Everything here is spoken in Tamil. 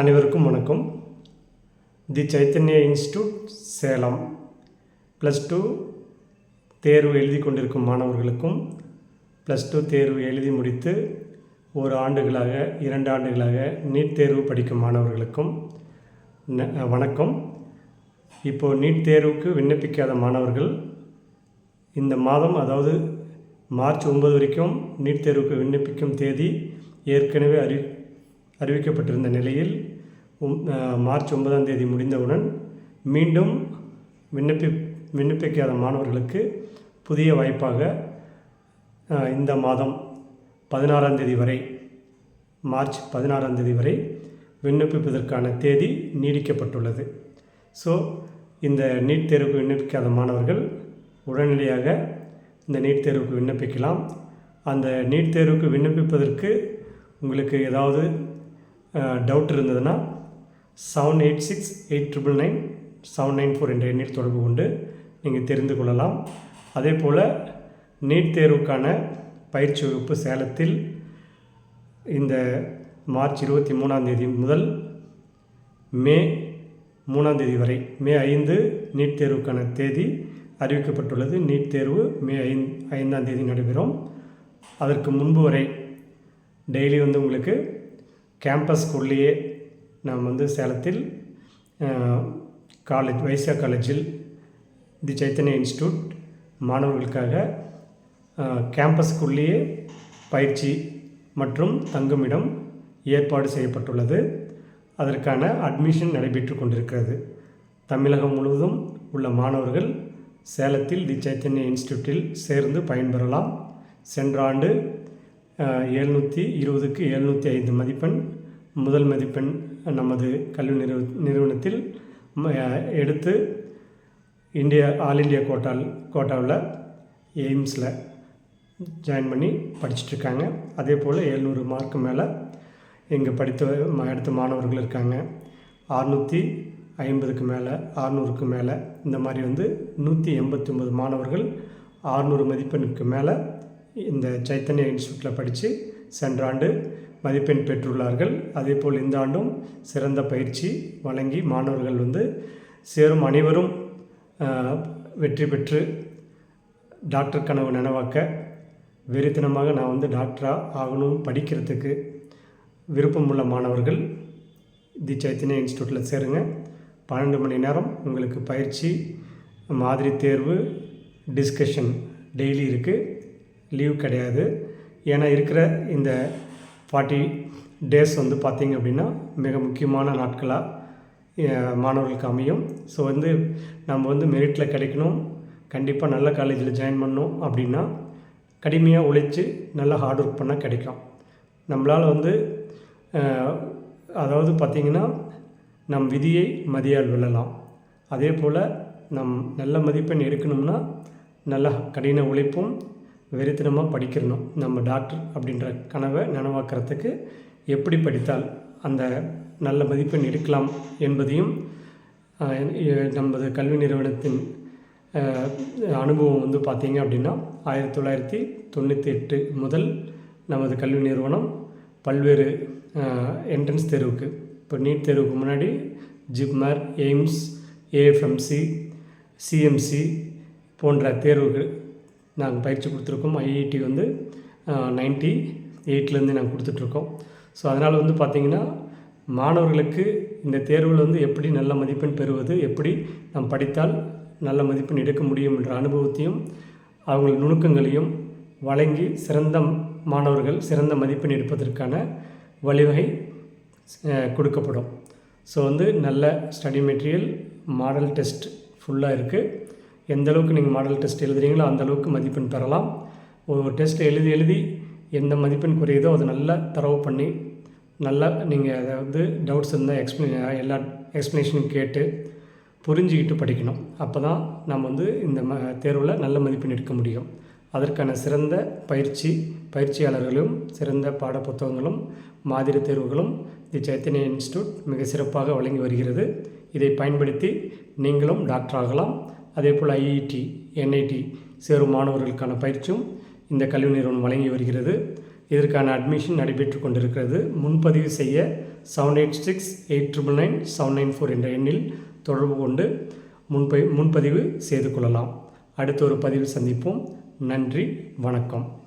அனைவருக்கும் வணக்கம். தி சைத்தன்யா இன்ஸ்டியூட் சேலம் +2 தேர்வு எழுதி கொண்டிருக்கும் மாணவர்களுக்கும், +2 தேர்வு எழுதி முடித்து 1 ஆண்டுகளாக 2 ஆண்டுகளாக நீட் தேர்வு படிக்கும் மாணவர்களுக்கும் வணக்கம். இப்போது நீட் தேர்வுக்கு விண்ணப்பிக்காத மாணவர்கள் இந்த மாதம், அதாவது மார்ச் 9 வரைக்கும் நீட் தேர்வுக்கு விண்ணப்பிக்கும் தேதி ஏற்கனவே அறிவிக்கப்பட்டிருந்த நிலையில் மார்ச் 9ஆம் தேதி முடிந்தவுடன் மீண்டும் விண்ணப்பிக்காத மாணவர்களுக்கு புதிய வாய்ப்பாக இந்த மாதம் 16ஆம் தேதி வரை, மார்ச் 16ஆம் தேதி வரை விண்ணப்பிப்பதற்கான தேதி நீடிக்கப்பட்டுள்ளது. ஸோ இந்த நீட் தேர்வுக்கு விண்ணப்பிக்காத மாணவர்கள் உடனடியாக இந்த நீட் தேர்வுக்கு விண்ணப்பிக்கலாம். அந்த நீட் தேர்வுக்கு விண்ணப்பிப்பதற்கு உங்களுக்கு ஏதாவது டவுட் இருந்ததுன்னா 7868999794 என்ற எண்ணில் தொடர்பு கொண்டு நீங்கள் தெரிந்து கொள்ளலாம். அதே போல் நீட் தேர்வுக்கான பயிற்சி வகுப்பு சேலத்தில் இந்த மார்ச் 23ஆம் தேதி முதல் மே 3ஆம் தேதி வரை, மே 5 நீட் தேர்வுக்கான தேதி அறிவிக்கப்பட்டுள்ளது. நீட் தேர்வு மே 5ஆம் தேதி நடைபெறும். அதற்கு முன்பு வரை டெய்லி உங்களுக்கு கேம்பஸ்க்குள்ளேயே நாம் சேலத்தில் காலேஜ், வைசியா காலேஜில் தி சைத்தன்யா இன்ஸ்டியூட் மாணவர்களுக்காக கேம்பஸ்க்குள்ளேயே பயிற்சி மற்றும் தங்குமிடம் ஏற்பாடு செய்யப்பட்டுள்ளது. அதற்கான அட்மிஷன் நடைபெற்று கொண்டிருக்கிறது. தமிழகம் முழுவதும் உள்ள மாணவர்கள் சேலத்தில் தி சைத்தன்யா இன்ஸ்டியூட்டில் சேர்ந்து பயன்பெறலாம். சென்ற ஆண்டு 720க்கு 705 மதிப்பெண் முதல் மதிப்பெண் நமது கல்வி நிறுவனத்தில் எடுத்து ஆல் இண்டியா கோட்டாவில் எய்ம்ஸில் ஜாயின் பண்ணி படிச்சுட்ருக்காங்க. அதே போல் 700 மார்க்கு மேலே இங்கே எடுத்த மாணவர்கள் இருக்காங்க. 650க்கு மேலே, 600க்கு மேலே, இந்த மாதிரி 189 மாணவர்கள் 600 மதிப்பெண்ணுக்கு மேலே இந்த சைத்தன்யா இன்ஸ்டியூட்டில் படித்து சென்ற ஆண்டு மதிப்பெண் பெற்றுள்ளார்கள். அதே போல் இந்த ஆண்டும் சிறந்த பயிற்சி வழங்கி மாணவர்கள் சேரும் அனைவரும் வெற்றி பெற்று டாக்டர் கனவு நனவாக்க வெறித்தனமாக நான் டாக்டராக ஆகணும், படிக்கிறதுக்கு விருப்பமுள்ள மாணவர்கள் தி சைத்தன்யா இன்ஸ்டியூட்டில் சேருங்க. 12 மணி நேரம் உங்களுக்கு பயிற்சி, மாதிரி தேர்வு, டிஸ்கஷன் டெய்லி இருக்குது. லீவ் கிடையாது. ஏன்னா இருக்கிற இந்த 40 டேஸ் பார்த்திங்க அப்படின்னா மிக முக்கியமான நாட்களாக மாணவர்களுக்கு அமையும். ஸோ நம்ம மெரிட்டில் கிடைக்கணும், கண்டிப்பாக நல்ல காலேஜில் ஜாயின் பண்ணணும் அப்படின்னா கடுமையாக உழைச்சி நல்லா ஹார்ட் ஒர்க் பண்ணால் கிடைக்கும். நம்மளால் அதாவது பார்த்திங்கன்னா நம் விதியை மதியால் வெல்லலாம். அதே போல் நல்ல மதிப்பெண் எடுக்கணும்னா நல்ல கடின உழைப்பும் வெறித்தனமாக படிக்கிறணும். நம்ம டாக்டர் அப்படின்ற கனவை நனவாக்கிறதுக்கு எப்படி படித்தால் அந்த நல்ல மதிப்பெண் எடுக்கலாம் என்பதையும் நமது கல்வி நிறுவனத்தின் அனுபவம் பார்த்திங்க அப்படின்னா 1998 முதல் நமது கல்வி நிறுவனம் பல்வேறு என்ட்ரன்ஸ் தேர்வுக்கு, இப்போ நீட் தேர்வுக்கு முன்னாடி ஜிப்மர், எய்ம்ஸ், ஏஎஃப்எம்சி, சிஎம்சி போன்ற தேர்வுகள் நாங்கள் பயிற்சி கொடுத்துருக்கோம். ஐஐடி 98லேருந்து நாங்கள் கொடுத்துட்ருக்கோம். ஸோ அதனால் பார்த்திங்கன்னா மாணவர்களுக்கு இந்த தேர்வில் எப்படி நல்ல மதிப்பெண் பெறுவது, எப்படி நாம் படித்தால் நல்ல மதிப்பெண் எடுக்க முடியும் என்ற அனுபவத்தையும் அவங்கள் நுணுக்கங்களையும் வழங்கி சிறந்த மாணவர்கள் சிறந்த மதிப்பெண் எடுப்பதற்கான வழிவகை கொடுக்கப்படும். ஸோ நல்ல ஸ்டடி மெட்டீரியல், மாடல் டெஸ்ட் ஃபுல்லாக இருக்குது. எந்த அளவுக்கு நீங்கள் மாடல் டெஸ்ட் எழுதுறீங்களோ அந்தளவுக்கு மதிப்பெண் பெறலாம். ஒரு டெஸ்ட் எழுதி எந்த மதிப்பெண் குறையுதோ அதை நல்லா தரவு பண்ணி நல்லா நீங்கள் டவுட்ஸ் இருந்தால் எல்லா எக்ஸ்ப்ளனேஷனும் கேட்டு புரிஞ்சுக்கிட்டு படிக்கணும். அப்போ தான் நம்ம இந்த தேர்வில் நல்ல மதிப்பெண் எடுக்க முடியும். அதற்கான சிறந்த பயிற்சியாளர்களும் சிறந்த பாடப்புத்தகங்களும் மாதிரி தேர்வுகளும் தி சைத்தன்யா இன்ஸ்டியூட் மிக சிறப்பாக வழங்கி வருகிறது. இதை பயன்படுத்தி நீங்களும் டாக்டர் ஆகலாம். அதே போல் ஐஐடி, என்ஐடி சேரும் மாணவர்களுக்கான பயிற்சியும் இந்த கல்வி நிறுவனம் வழங்கி வருகிறது. இதற்கான அட்மிஷன் நடைபெற்று கொண்டிருக்கிறது. முன்பதிவு செய்ய 7868999794 என்ற எண்ணில் தொடர்பு கொண்டு முன்பதிவு செய்து கொள்ளலாம். அடுத்த ஒரு பதிவில் சந்திப்போம். நன்றி, வணக்கம்.